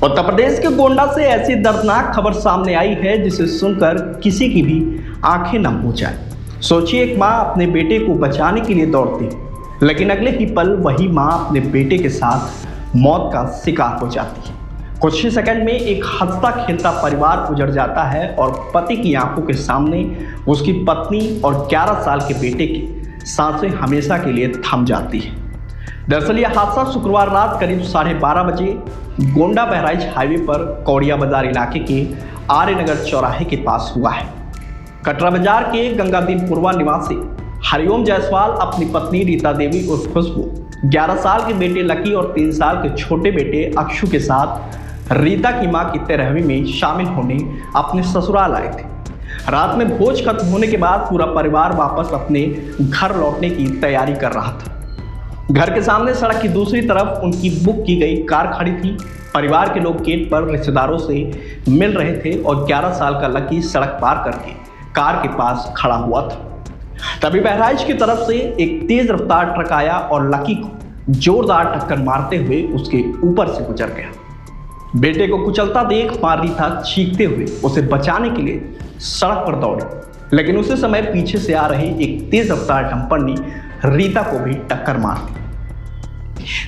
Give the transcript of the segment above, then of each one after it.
उत्तर प्रदेश के गोंडा से ऐसी दर्दनाक खबर सामने आई है जिसे सुनकर किसी की भी आंखें नम हो जाए। सोचिए, एक मां अपने बेटे को बचाने के लिए दौड़ती, लेकिन अगले ही पल वही मां अपने बेटे के साथ मौत का शिकार हो जाती है। कुछ ही सेकंड में एक हंसता खेलता परिवार उजड़ जाता है और पति की आंखों के सामने उसकी पत्नी और 11 साल के बेटे की सांसें हमेशा के लिए थम जाती है। दरअसल यह हादसा शुक्रवार रात करीब 12:30 बजे गोंडा बहराइच हाईवे पर कौड़िया बाजार इलाके के आर्यनगर चौराहे के पास हुआ है। कटरा बाजार के गंगादीनपुरवा निवासी हरिओम जायसवाल अपनी पत्नी रीता देवी उर्फ खुशबू, 11 साल के बेटे लकी और 3 साल के छोटे बेटे अक्षु के साथ रीता की मां की 13वीं में शामिल होने अपने ससुराल आए थे। रात में भोज खत्म होने के बाद पूरा परिवार वापस अपने घर लौटने की तैयारी कर रहा था। घर के सामने सड़क की दूसरी तरफ उनकी बुक की गई कार खड़ी थी। परिवार के लोग गेट पर रिश्तेदारों से मिल रहे थे और 11 साल का लकी सड़क पार करके कार के पास खड़ा हुआ था। तभी बहराइच की तरफ से एक तेज रफ्तार ट्रक आया और लकी को जोरदार टक्कर मारते हुए उसके ऊपर से गुजर गया। बेटे को कुचलता देख मां रीता चीखते हुए उसे बचाने के लिए सड़क पर दौड़ी, लेकिन उसी समय पीछे से आ रहे एक तेज रफ्तार डंपर ने रीता को भी टक्कर मार दी।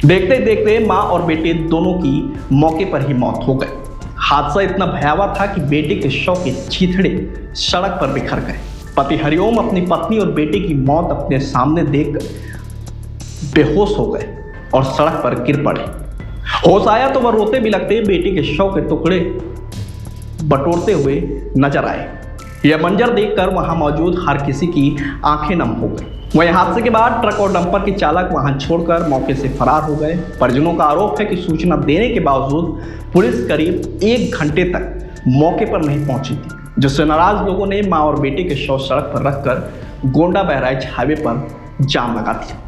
देखते देखते मां और बेटे दोनों की मौके पर ही मौत हो गई। हादसा इतना भयावह था कि बेटे के शव के चीथड़े सड़क पर बिखर गए। पति हरिओम अपनी पत्नी और बेटे की मौत अपने सामने देखकर बेहोश हो गए और सड़क पर गिर पड़े। होश आया तो वह रोते भी लगते बेटे के शव के टुकड़े बटोरते हुए नजर आए। यह मंजर देखकर वहां मौजूद हर किसी की आंखें नम हो गई। वहीं हादसे के बाद ट्रक और डंपर के चालक वहां छोड़कर मौके से फरार हो गए। परिजनों का आरोप है कि सूचना देने के बावजूद पुलिस करीब 1 घंटे तक मौके पर नहीं पहुंची थी, जिससे नाराज लोगों ने मां और बेटे के शव सड़क पर रखकर गोंडा बहराइच हाईवे पर जाम लगा दिया।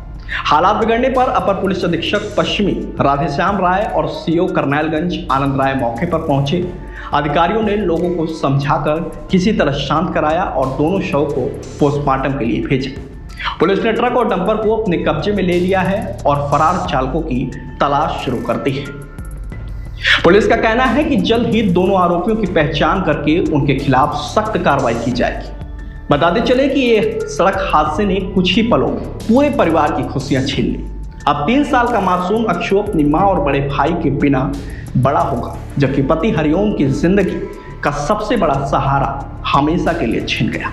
हालात बिगड़ने पर अपर पुलिस अधीक्षक पश्चिमी राधेश्याम राय और सीओ करनैलगंज आनंद राय मौके पर पहुंचे। अधिकारियों ने लोगों को समझाकर किसी तरह शांत कराया और दोनों शव को पोस्टमार्टम के लिए भेजा। पुलिस ने ट्रक और डंपर को अपने कब्जे में ले लिया है और फरार चालकों की तलाश शुरू कर दी है। पुलिस का कहना है कि जल्द ही दोनों आरोपियों की पहचान करके उनके खिलाफ सख्त कार्रवाई की जाएगी। बताते चले कि ये सड़क हादसे ने कुछ ही पलों में पूरे परिवार की खुशियां छीन ली। अब 3 साल का मासूम अक्षु अपनी मां और बड़े भाई के बिना बड़ा होगा, जबकि पति हरिओम की जिंदगी का सबसे बड़ा सहारा हमेशा के लिए छिन गया।